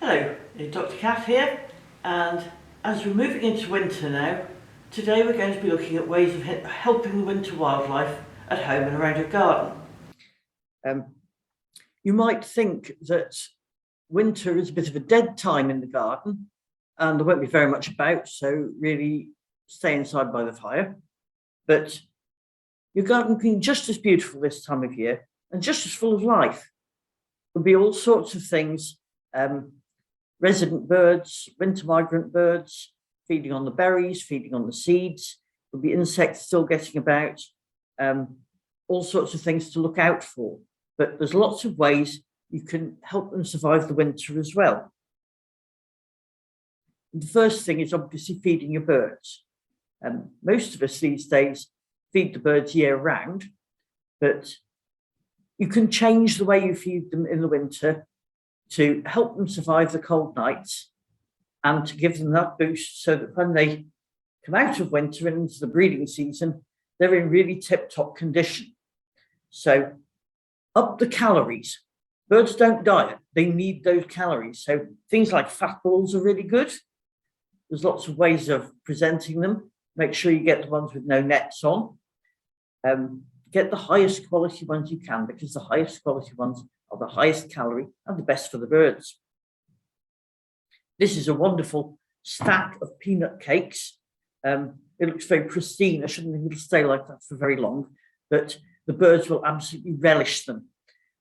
Hello, it's Dr. Cath here, and as we're moving into winter now, today we're going to be looking at ways of helping the winter wildlife at home and around your garden. You might think that winter is a bit of a dead time in the garden and there won't be very much about, so really stay inside by the fire. But your garden can be just as beautiful this time of year and just as full of life. There'll be all sorts of things, resident birds, winter migrant birds, feeding on the berries, feeding on the seeds. There'll be insects still getting about, all sorts of things to look out for. But there's lots of ways you can help them survive the winter as well. The first thing is obviously feeding your birds. Most of us these days feed the birds year round, but you can change the way you feed them in the winter to help them survive the cold nights and to give them that boost so that when they come out of winter and into the breeding season, they're in really tip-top condition. So up the calories. Birds don't diet, they need those calories. So things like fat balls are really good. There's lots of ways of presenting them. Make sure you get the ones with no nets on. Get the highest quality ones you can, because the highest quality ones are the highest calorie and the best for the birds. This is a wonderful stack of peanut cakes. It looks very pristine. I shouldn't think it'll stay like that for very long, but the birds will absolutely relish them.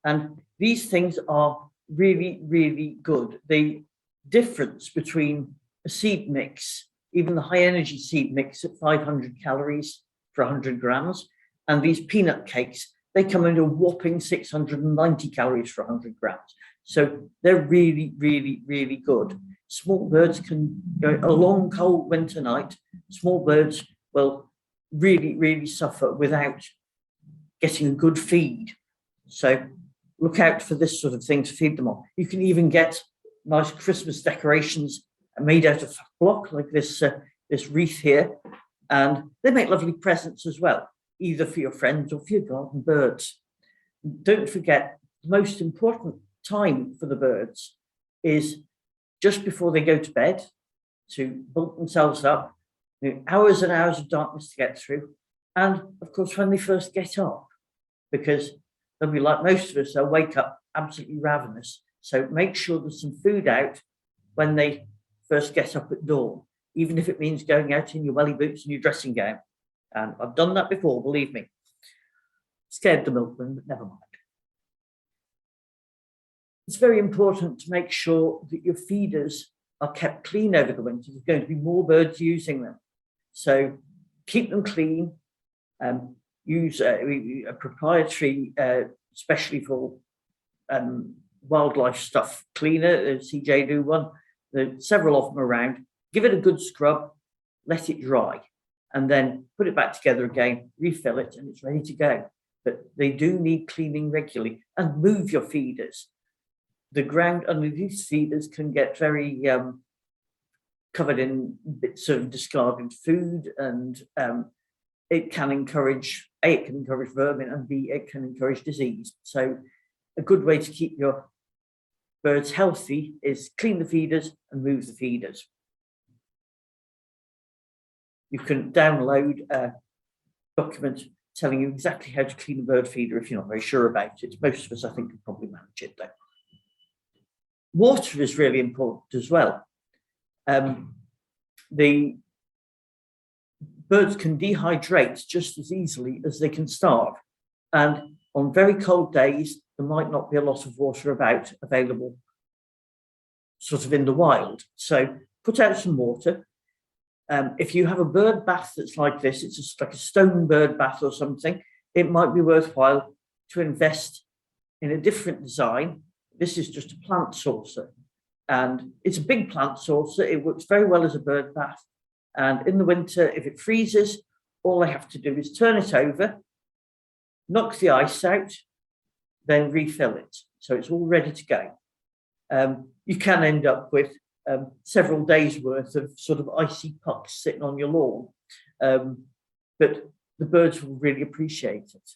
And these things are really, really good. The difference between a seed mix, even the high energy seed mix at 500 calories for 100 grams, and these peanut cakes, they come into a whopping 690 calories for 100 grams. So they're really, really, really good. Small birds can, a long cold winter night, small birds will really, really suffer without getting a good feed. So look out for this sort of thing to feed them on. You can even get nice Christmas decorations made out of block, like this wreath here, and they make lovely presents as well, either for your friends or for your garden birds. Don't forget, the most important time for the birds is just before they go to bed, to bulk themselves up, hours and hours of darkness to get through, and of course when they first get up, because they'll be like most of us, they'll wake up absolutely ravenous. So make sure there's some food out when they first get up at dawn, even if it means going out in your welly boots and your dressing gown. And I've done that before, believe me. Scared the milkman, but never mind. It's very important to make sure that your feeders are kept clean over the winter. There's going to be more birds using them. So keep them clean. Use a proprietary, especially for wildlife stuff cleaner, CJ do one. There's several of them around. Give it a good scrub, let it dry, and then put it back together again, refill it, and it's ready to go. But they do need cleaning regularly, and move your feeders. The ground under these feeders can get very covered in bits of discarded food, and it can encourage, A, it can encourage vermin, and B, it can encourage disease. So a good way to keep your birds healthy is clean the feeders and move the feeders. You can download a document telling you exactly how to clean a bird feeder if you're not very sure about it. Most of us, I think, can probably manage it though. Water is really important as well. The birds can dehydrate just as easily as they can starve. And on very cold days, there might not be a lot of water available sort of in the wild. So put out some water. If you have a bird bath that's like this, it's just like a stone bird bath or something, it might be worthwhile to invest in a different design. This is just a plant saucer, and it's a big plant saucer. It works very well as a bird bath. And in the winter, if it freezes, all I have to do is turn it over, knock the ice out, then refill it. So it's all ready to go. You can end up with several days worth of sort of icy pucks sitting on your lawn, but the birds will really appreciate it.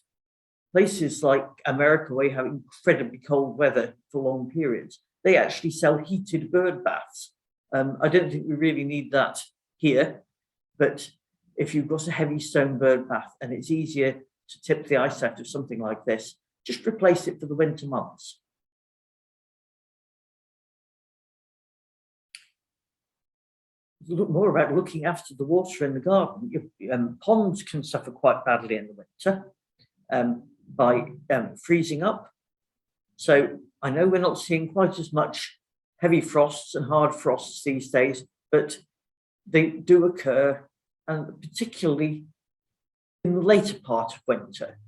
Places like America, where you have incredibly cold weather for long periods, they actually sell heated bird baths. I don't think we really need that here, but if you've got a heavy stone bird bath and it's easier to tip the ice out of something like this, just replace it for the winter months. Look more about looking after the water in the garden. Ponds can suffer quite badly in the winter by freezing up. So I know we're not seeing quite as much heavy frosts and hard frosts these days, but they do occur, and particularly in the later part of winter.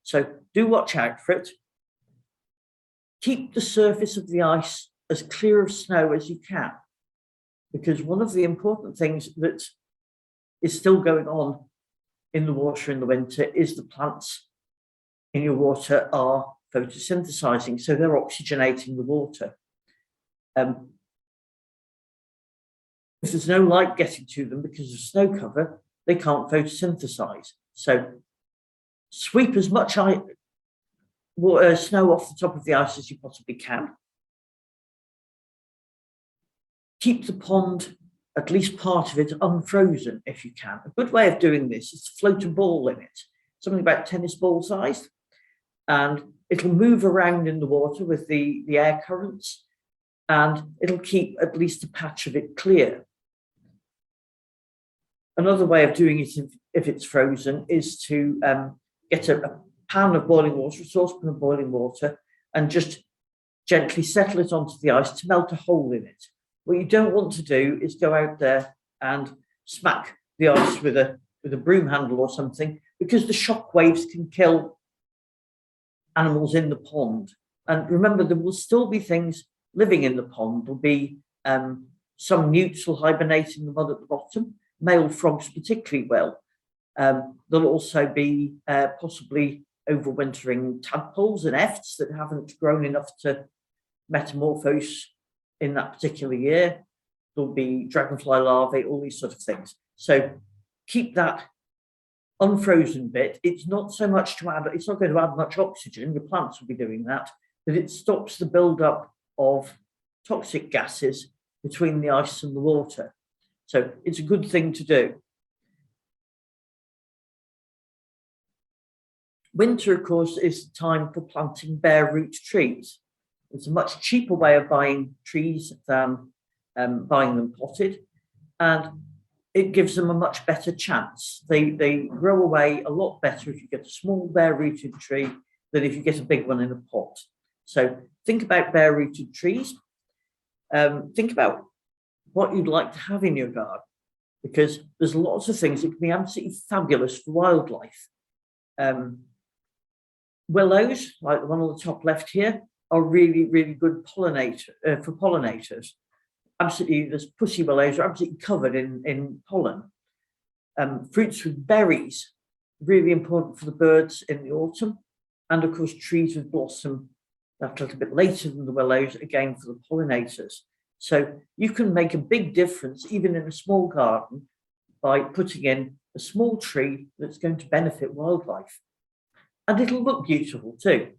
So do watch out for it. Keep the surface of the ice as clear of snow as you can, because one of the important things that is still going on in the water in the winter is the plants in your water are photosynthesizing, so they're oxygenating the water. If there's no light getting to them because of snow cover, they can't photosynthesize. So sweep as much snow off the top of the ice as you possibly can. Keep the pond, at least part of it, unfrozen if you can. A good way of doing this is to float a ball in it, something about tennis ball sized, and it'll move around in the water with the air currents, and it'll keep at least a patch of it clear. Another way of doing it if it's frozen is to get a pan of boiling water, a saucepan of boiling water, and just gently settle it onto the ice to melt a hole in it. What you don't want to do is go out there and smack the ice with a broom handle or something, because the shock waves can kill animals in the pond. And remember, there will still be things living in the pond. There'll be some newts will hibernate in the mud at the bottom, male frogs particularly well. There'll also be possibly overwintering tadpoles and efts that haven't grown enough to metamorphose in that particular year. There'll be dragonfly larvae, all these sort of things. So keep that unfrozen bit. It's not so much to add, it's not going to add much oxygen, your plants will be doing that, but it stops the buildup of toxic gases between the ice and the water. So it's a good thing to do. Winter, of course, is the time for planting bare root trees. It's a much cheaper way of buying trees than buying them potted, and it gives them a much better chance. They grow away a lot better if you get a small bare rooted tree than if you get a big one in a pot. So think about bare rooted trees. Think about what you'd like to have in your garden, because there's lots of things that can be absolutely fabulous for wildlife. Willows, like the one on the top left here, are really, really good pollinator for pollinators. Absolutely, there's pussy willows are absolutely covered in pollen. Fruits with berries, really important for the birds in the autumn. And of course, trees with blossom, that's a little bit later than the willows, again for the pollinators. So you can make a big difference, even in a small garden, by putting in a small tree that's going to benefit wildlife. And it'll look beautiful too.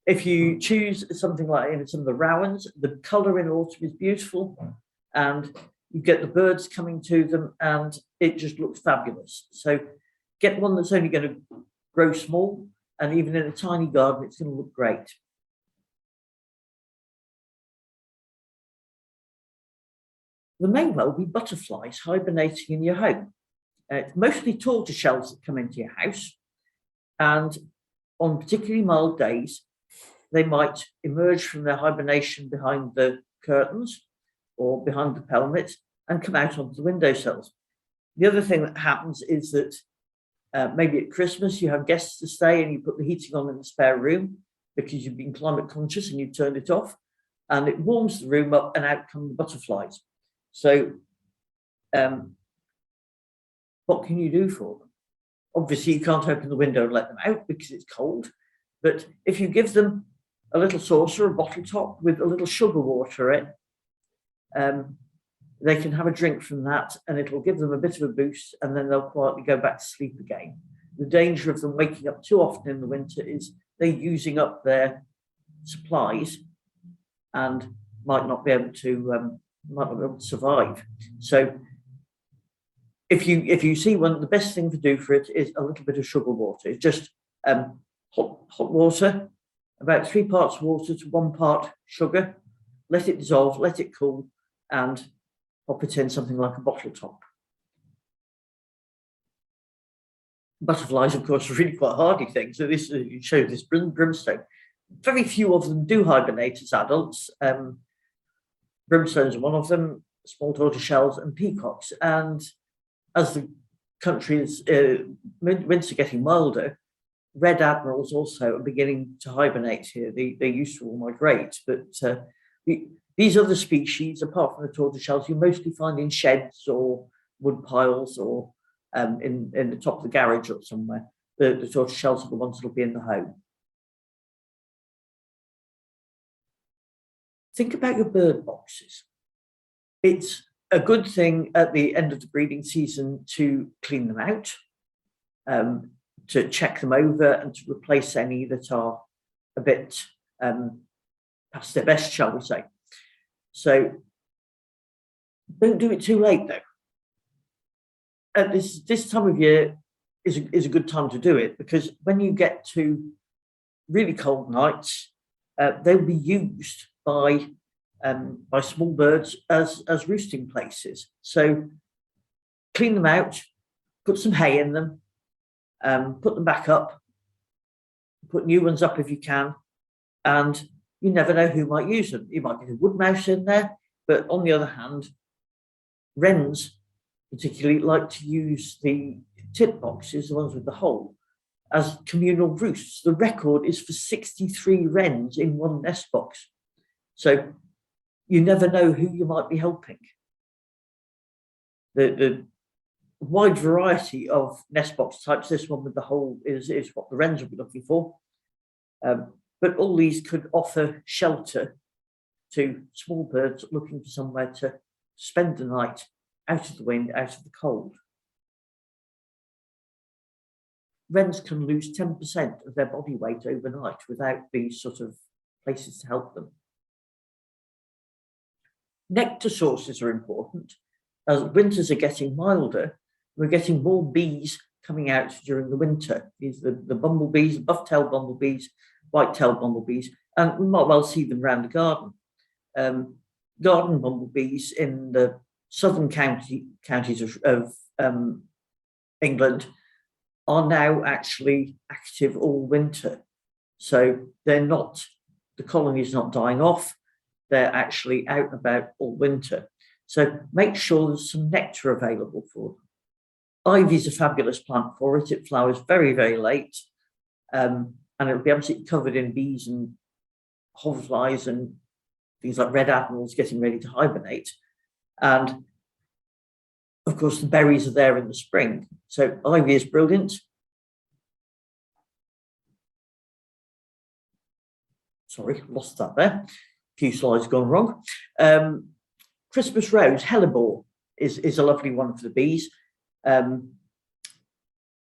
If you choose something like some of the rowans, the colour in autumn is beautiful, and you get the birds coming to them, and it just looks fabulous. So get one that's only going to grow small, and even in a tiny garden, it's going to look great. There may well be butterflies hibernating in your home. It's mostly tortoiseshells that come into your house, and on particularly mild days, they might emerge from their hibernation behind the curtains or behind the pelmet and come out onto the windowsills. The other thing that happens is that maybe at Christmas you have guests to stay and you put the heating on in the spare room because you've been climate conscious and you've turned it off, and it warms the room up and out come the butterflies. So what can you do for them? Obviously, you can't open the window and let them out because it's cold. But if you give them a little saucer, a bottle top with a little sugar water in, they can have a drink from that, and it will give them a bit of a boost, and then they'll quietly go back to sleep again. The danger of them waking up too often in the winter is they're using up their supplies and might not be able to survive. So if you see one, the best thing to do for it is a little bit of sugar water. It's just hot water, about 3 parts water to 1 part sugar. Let it dissolve, let it cool, and pop it in something like a bottle top. Butterflies, of course, are really quite hardy things. So this shows this brimstone. Very few of them do hibernate as adults. Brimstones are one of them, small tortoiseshells and peacocks. And as the country's winter getting milder, red admirals also are beginning to hibernate here. They used to all migrate, but these other species, apart from the tortoiseshells, you mostly find in sheds or wood piles or in the top of the garage or somewhere. The tortoiseshells are the ones that will be in the home. Think about your bird boxes. It's a good thing at the end of the breeding season to clean them out, to check them over and to replace any that are a bit past their best, shall we say. So don't do it too late though. At this time of year is a good time to do it, because when you get to really cold nights, they'll be used by small birds as roosting places. So clean them out, put some hay in them, put them back up, put new ones up if you can, and you never know who might use them. You might get a wood mouse in there, but on the other hand, wrens particularly like to use the tit boxes, the ones with the hole, as communal roosts. The record is for 63 wrens in one nest box. So you never know who you might be helping. The wide variety of nest box types, this one with the hole is what the wrens will be looking for. But all these could offer shelter to small birds looking for somewhere to spend the night, out of the wind, out of the cold. Wrens can lose 10% of their body weight overnight without these sort of places to help them. Nectar sources are important. As winters are getting milder, we're getting more bees coming out during the winter. These are the bumblebees, buff-tailed bumblebees, white-tailed bumblebees, and we might well see them around the garden. Garden bumblebees in the southern counties of England are now actually active all winter. So they're not, the colony is not dying off, they're actually out and about all winter. So make sure there's some nectar available for them. Ivy is a fabulous plant for it. It flowers very, very late, and it'll be absolutely covered in bees and hoverflies and things like red admirals getting ready to hibernate. And of course, the berries are there in the spring. So ivy is brilliant. Sorry, lost that there. A few slides gone wrong. Christmas rose, hellebore, is a lovely one for the bees.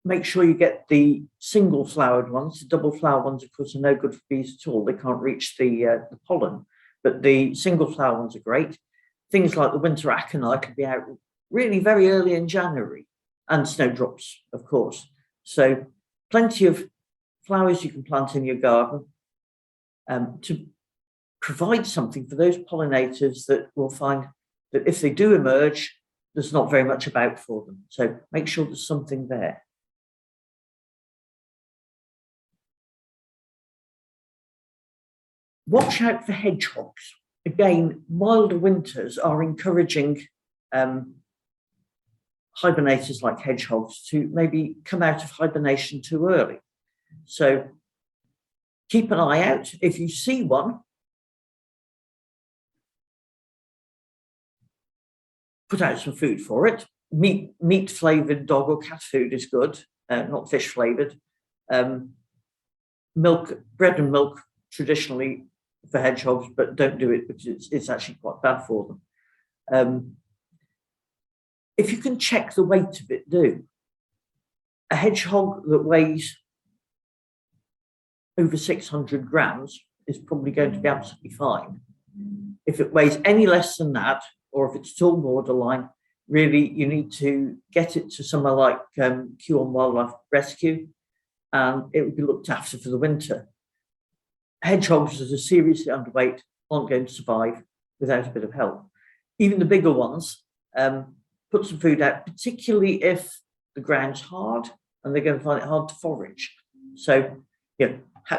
Make sure you get the single flowered ones. The double flower ones, of course, are no good for bees at all. They can't reach the pollen, but the single flower ones are great. Things like the winter aconite can be out really very early in January, and snowdrops, of course. So plenty of flowers you can plant in your garden to provide something for those pollinators that will find that if they do emerge, there's not very much about for them. So make sure there's something there. Watch out for hedgehogs. Again, milder winters are encouraging hibernators like hedgehogs to maybe come out of hibernation too early. So keep an eye out. If you see one, put out some food for it. Meat flavored dog or cat food is good, not fish flavored. Milk, bread and milk traditionally for hedgehogs, but don't do it because it's actually quite bad for them. If you can check the weight of it, do. A hedgehog that weighs over 600 grams is probably going to be absolutely fine. If it weighs any less than that, or if it's still borderline, really you need to get it to somewhere like Kew on Wildlife Rescue, and it would be looked after for the winter. Hedgehogs that are seriously underweight aren't going to survive without a bit of help. Even the bigger ones, put some food out, particularly if the ground's hard and they're going to find it hard to forage. So,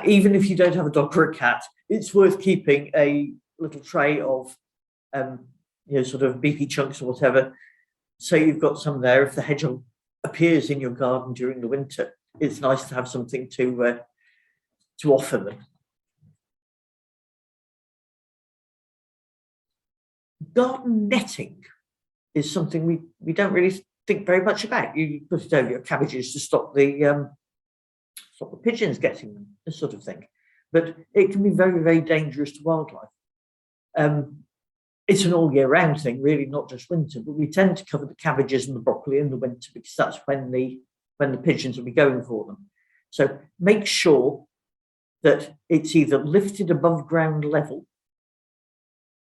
even if you don't have a dog or a cat, it's worth keeping a little tray of, sort of beefy chunks or whatever. So you've got some there. If the hedgehog appears in your garden during the winter, it's nice to have something to offer them. Garden netting is something we don't really think very much about. You put it over your cabbages to stop the pigeons getting them, this sort of thing. But it can be very, very dangerous to wildlife. It's an all year round thing, really, not just winter, but we tend to cover the cabbages and the broccoli in the winter because that's when the pigeons will be going for them. So make sure that it's either lifted above ground level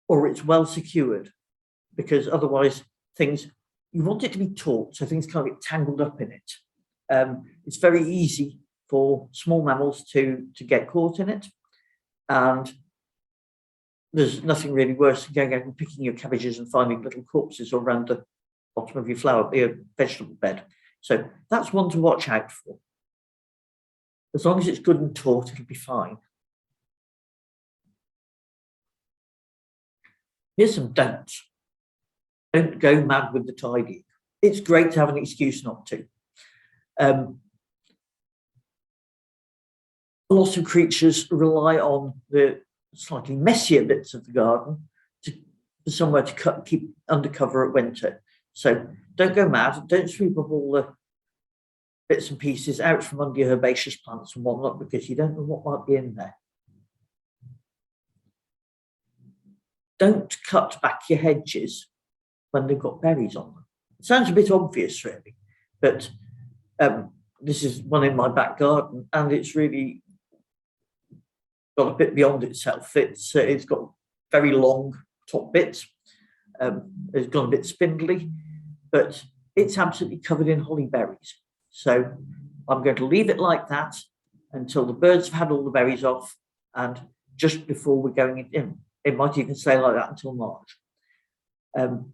or it's well secured, because otherwise you want it to be taut so things can't get tangled up in it. It's very easy for small mammals to get caught in it, and there's nothing really worse than going out and picking your cabbages and finding little corpses around the bottom of your vegetable bed. So that's one to watch out for. As long as it's good and taut, it'll be fine. Here's some don'ts. Don't go mad with the tidying. It's great to have an excuse not to. A lot of creatures rely on the slightly messier bits of the garden for somewhere to keep under cover at winter. So don't go mad. Don't sweep up all the bits and pieces out from under your herbaceous plants and whatnot, because you don't know what might be in there. Don't cut back your hedges when they've got berries on them. It sounds a bit obvious, really, but this is one in my back garden, and it's really got a bit beyond itself. It's got very long top bits. It's got a bit spindly, but it's absolutely covered in holly berries. So I'm going to leave it like that until the birds have had all the berries off, and just before we're going in. It might even stay like that until March.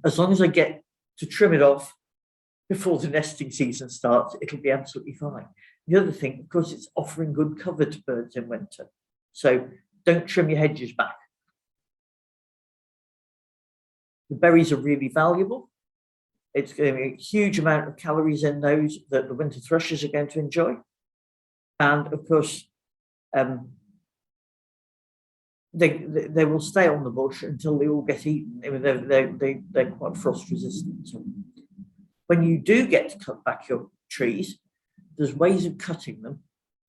As long as I get to trim it off before the nesting season starts, it'll be absolutely fine. The other thing, of course, it's offering good cover to birds in winter. So don't trim your hedges back. The berries are really valuable. It's going to be a huge amount of calories in those that the winter thrushes are going to enjoy. And of course, they will stay on the bush until they all get eaten. I mean, they're quite frost resistant. So when you do get to cut back your trees, there's ways of cutting them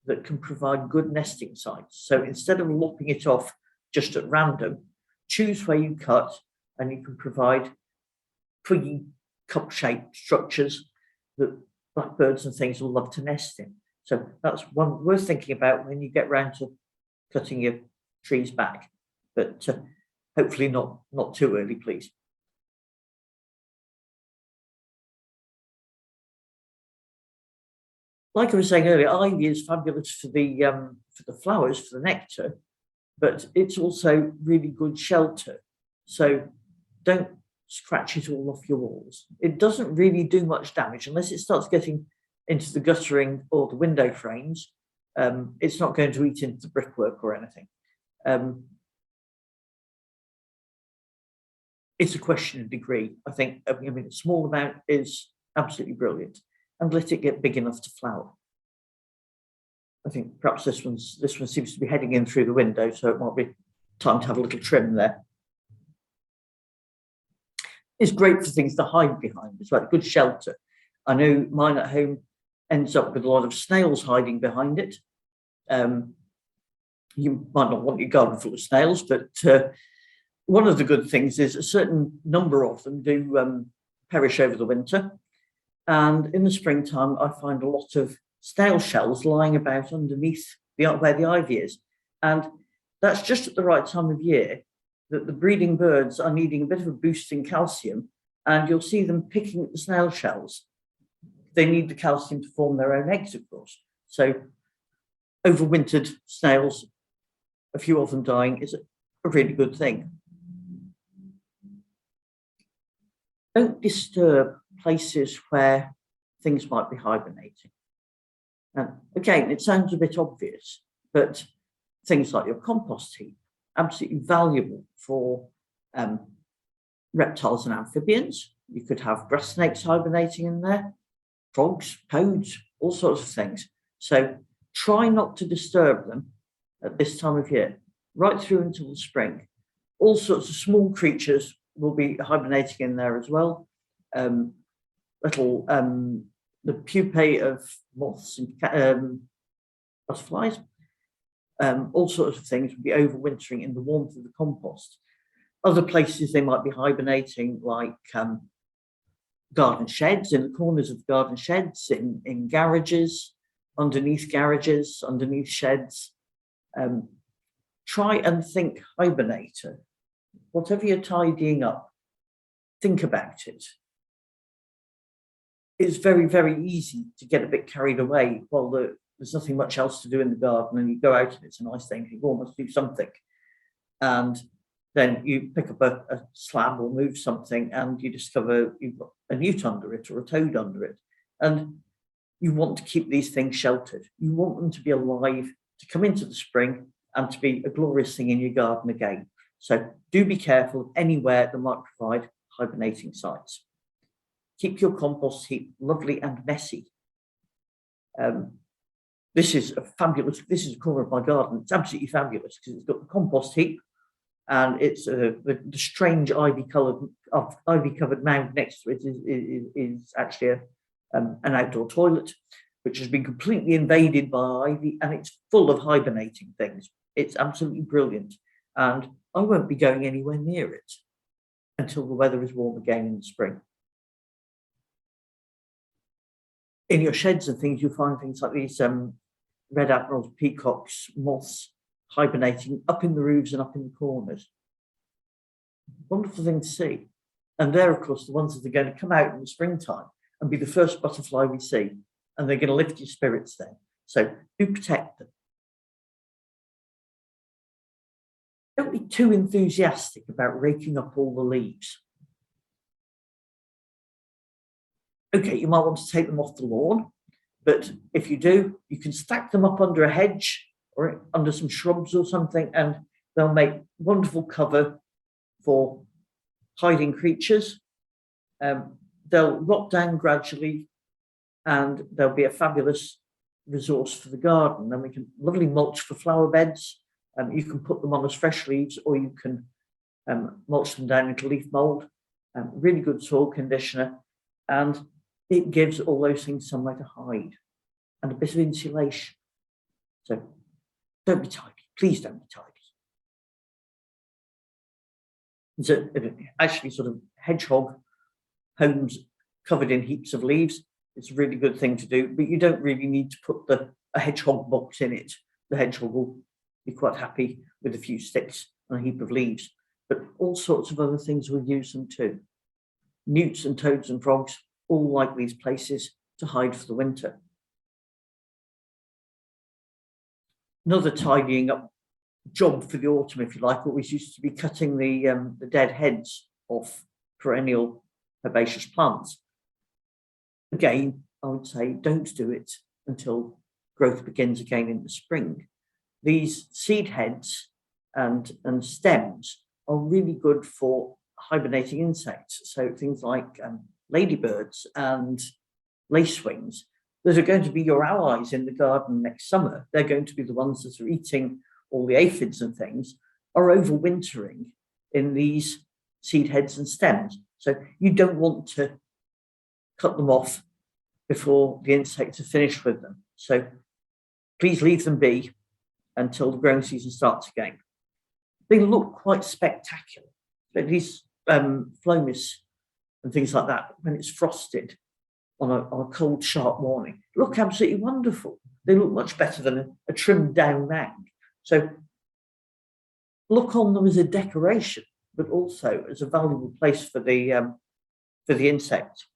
that can provide good nesting sites. So instead of lopping it off just at random, choose where you cut, and you can provide twiggy cup-shaped structures that blackbirds and things will love to nest in. So that's one worth thinking about when you get round to cutting your trees back, but hopefully not too early, please. Like I was saying earlier, ivy is fabulous for the flowers, for the nectar, but it's also really good shelter. So don't scratch it all off your walls. It doesn't really do much damage unless it starts getting into the guttering or the window frames. It's not going to eat into the brickwork or anything. It's a question of degree. I mean, a small amount is absolutely brilliant, and let it get big enough to flower. I think perhaps this one seems to be heading in through the window, so it might be time to have a little trim there. It's great for things to hide behind. It's like good shelter. I know mine at home ends up with a lot of snails hiding behind it. You might not want your garden full of snails, but one of the good things is a certain number of them do perish over the winter. And in the springtime, I find a lot of snail shells lying about underneath where the ivy is. And that's just at the right time of year that the breeding birds are needing a bit of a boost in calcium, and you'll see them picking at the snail shells. They need the calcium to form their own eggs, of course. So overwintered snails, a few of them dying, is a really good thing. Don't disturb places where things might be hibernating. Again, it sounds a bit obvious, but things like your compost heap, absolutely valuable for reptiles and amphibians. You could have grass snakes hibernating in there, frogs, toads, all sorts of things. So try not to disturb them at this time of year, right through until the spring. All sorts of small creatures will be hibernating in there as well. The pupae of moths and butterflies, all sorts of things will be overwintering in the warmth of the compost. Other places they might be hibernating, like garden sheds, in the corners of garden sheds, in garages, underneath sheds. Try and think hibernator. Whatever you're tidying up, think about it. It's very, very easy to get a bit carried away while there's nothing much else to do in the garden, and you go out and it's a nice thing, you almost do something. And then you pick up a slab or move something and you discover you've got a newt under it or a toad under it. And you want to keep these things sheltered. You want them to be alive, to come into the spring and to be a glorious thing in your garden again. So do be careful of anywhere that might provide hibernating sites. Keep your compost heap lovely and messy. This is a corner of my garden. It's absolutely fabulous because it's got the compost heap, and it's the strange ivy-covered mound next to it is actually an outdoor toilet, which has been completely invaded by ivy, and it's full of hibernating things. It's absolutely brilliant, and I won't be going anywhere near it until the weather is warm again in the spring. In your sheds and things, you'll find things like these red admirals, peacocks, moths hibernating up in the roofs and up in the corners. Wonderful thing to see. And they're, of course, the ones that are going to come out in the springtime and be the first butterfly we see, and they're going to lift your spirits then. So do protect them. Don't be too enthusiastic about raking up all the leaves. Okay, you might want to take them off the lawn, but if you do, you can stack them up under a hedge or under some shrubs or something, and they'll make wonderful cover for hiding creatures. They'll rot down gradually, and they'll be a fabulous resource for the garden. Then we can lovely mulch for flower beds. You can put them on as fresh leaves, or you can mulch them down into leaf mold. Really good soil conditioner, and it gives all those things somewhere to hide and a bit of insulation. So don't be tidy. Please don't be tidy. So actually sort of hedgehog homes covered in heaps of leaves. It's a really good thing to do, but you don't really need to put a hedgehog box in it. The hedgehog will be quite happy with a few sticks and a heap of leaves, but all sorts of other things will use them too. Newts and toads and frogs all like these places to hide for the winter. Another tidying up job for the autumn, if you like, always used to be cutting the dead heads off perennial herbaceous plants. Again, I would say don't do it until growth begins again in the spring. These seed heads and stems are really good for hibernating insects. So things like ladybirds and lacewings that are going to be your allies in the garden next summer. They're going to be the ones that are eating all the aphids and things, are overwintering in these seed heads and stems. So you don't want to cut them off before the insects are finished with them. So please leave them be until the growing season starts again. They look quite spectacular. But these phlomis and things like that, when it's frosted on a cold, sharp morning, look absolutely wonderful. They look much better than a trimmed down mound. So look on them as a decoration, but also as a valuable place for the insect.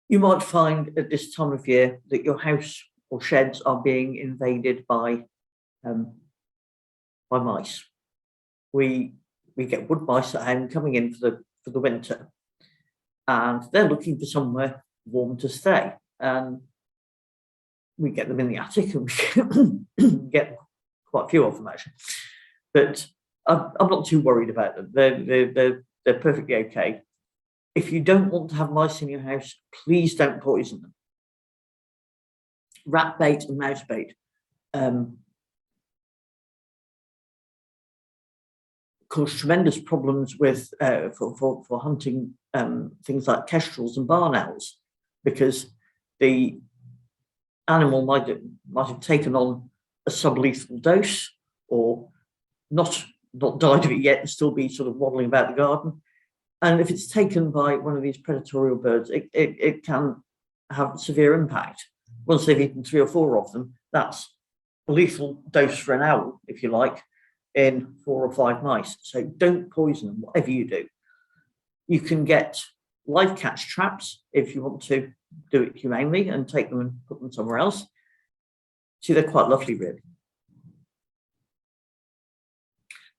You might find at this time of year that your house or sheds are being invaded by mice. We get wood mice at home coming in for the winter, and they're looking for somewhere warm to stay. And we get them in the attic, and we get quite a few of them actually. But I'm not too worried about them. They're perfectly okay. If you don't want to have mice in your house, please don't poison them. Rat bait and mouse bait cause tremendous problems with for hunting things like kestrels and barn owls, because the animal might have taken on a sublethal dose, or not died of it yet and still be sort of waddling about the garden. And if it's taken by one of these predatorial birds, it can have severe impact. Once they've eaten 3 or 4 of them, that's a lethal dose for an owl, if you like, in 4 or 5 mice. So don't poison them, whatever you do. You can get live catch traps if you want to do it humanely and take them and put them somewhere else. See, they're quite lovely, really.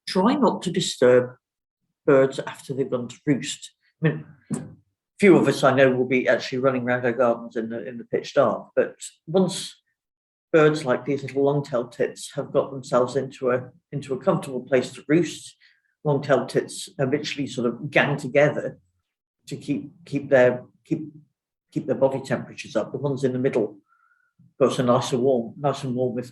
Try not to disturb birds after they've gone to roost. I mean, few of us I know will be actually running around our gardens in the pitch dark, but once birds like these little long-tailed tits have got themselves into a comfortable place to roost, long-tailed tits habitually sort of gang together to keep their body temperatures up. The ones in the middle got so nice and warm with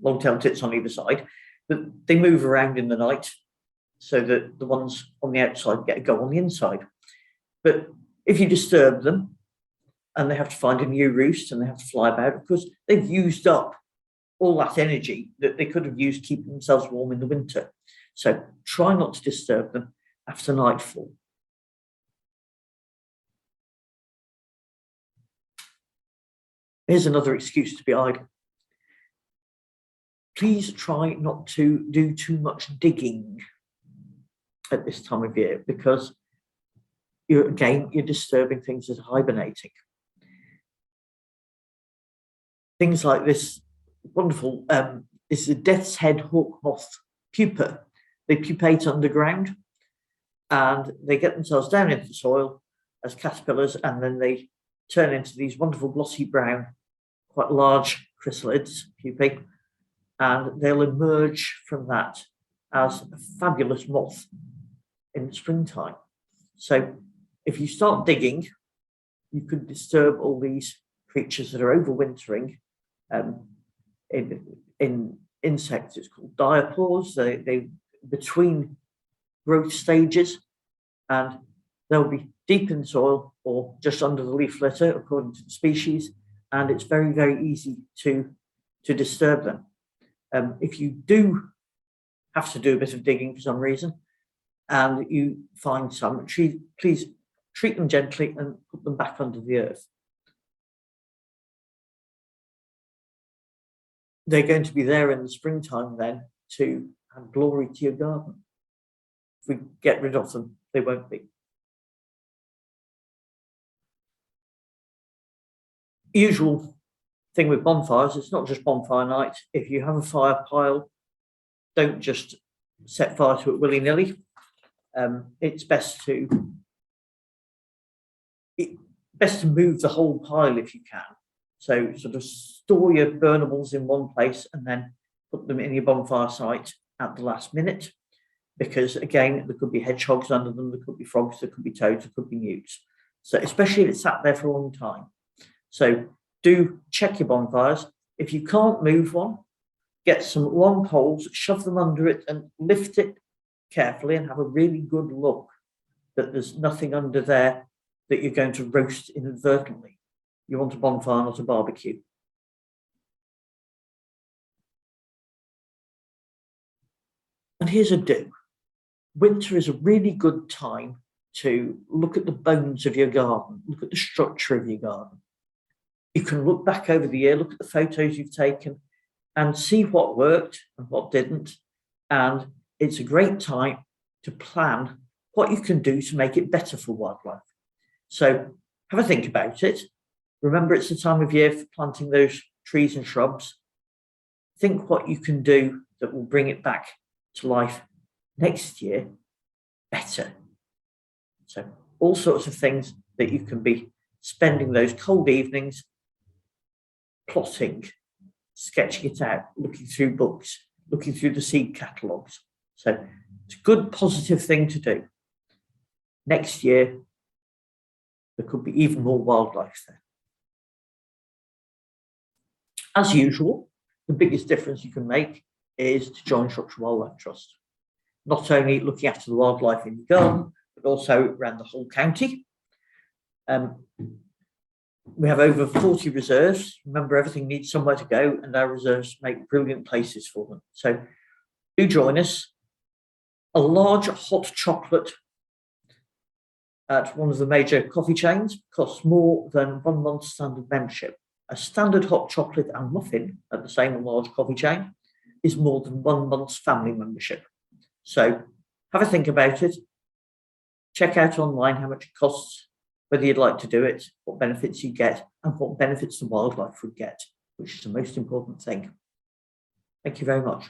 long-tailed tits on either side, but they move around in the night so that the ones on the outside get a go on the inside. But if you disturb them and they have to find a new roost and they have to fly about, of course, they've used up all that energy that they could have used keeping themselves warm in the winter. So try not to disturb them after nightfall. Here's another excuse to be idle. Please try not to do too much digging at this time of year, because you're disturbing things that are hibernating. Things like this wonderful, this is a death's head hawkmoth pupa. They pupate underground and they get themselves down into the soil as caterpillars, and then they turn into these wonderful glossy brown, quite large chrysalids, pupae, and they'll emerge from that as a fabulous moth in the springtime. So if you start digging, you could disturb all these creatures that are overwintering. In insects, it's called diapause. They between growth stages, and they'll be deep in the soil or just under the leaf litter, according to the species, and it's very, very easy to disturb them. If you do have to do a bit of digging for some reason, and you find some, please treat them gently and put them back under the earth. They're going to be there in the springtime then to add glory to your garden. If we get rid of them, they won't be. Usual thing with bonfires, it's not just bonfire night. If you have a fire pile, don't just set fire to it willy-nilly. It's best to move the whole pile if you can. So sort of store your burnables in one place and then put them in your bonfire site at the last minute, because again, there could be hedgehogs under them, there could be frogs, there could be toads, there could be newts. So especially if it's sat there for a long time. So do check your bonfires. If you can't move one, get some long poles, shove them under it and lift it carefully and have a really good look that there's nothing under there that you're going to roast inadvertently. You want a bonfire, not a barbecue. And here's a do. Winter is a really good time to look at the bones of your garden, look at the structure of your garden. You can look back over the year, look at the photos you've taken and see what worked and what didn't. And it's a great time to plan what you can do to make it better for wildlife. So have a think about it. Remember, it's the time of year for planting those trees and shrubs. Think what you can do that will bring it back to life next year better. So all sorts of things that you can be spending those cold evenings plotting, sketching it out, looking through books, looking through the seed catalogues. So it's a good, positive thing to do. Next year, there could be even more wildlife there. As usual, the biggest difference you can make is to join Shropshire Wildlife Trust. Not only looking after the wildlife in your garden, but also around the whole county. We have over 40 reserves. Remember, everything needs somewhere to go, and our reserves make brilliant places for them. So do join us. A large hot chocolate at one of the major coffee chains costs more than 1 month's standard membership. A standard hot chocolate and muffin at the same large coffee chain is more than 1 month's family membership. So have a think about it. Check out online how much it costs, whether you'd like to do it, what benefits you get, and what benefits the wildlife would get, which is the most important thing. Thank you very much.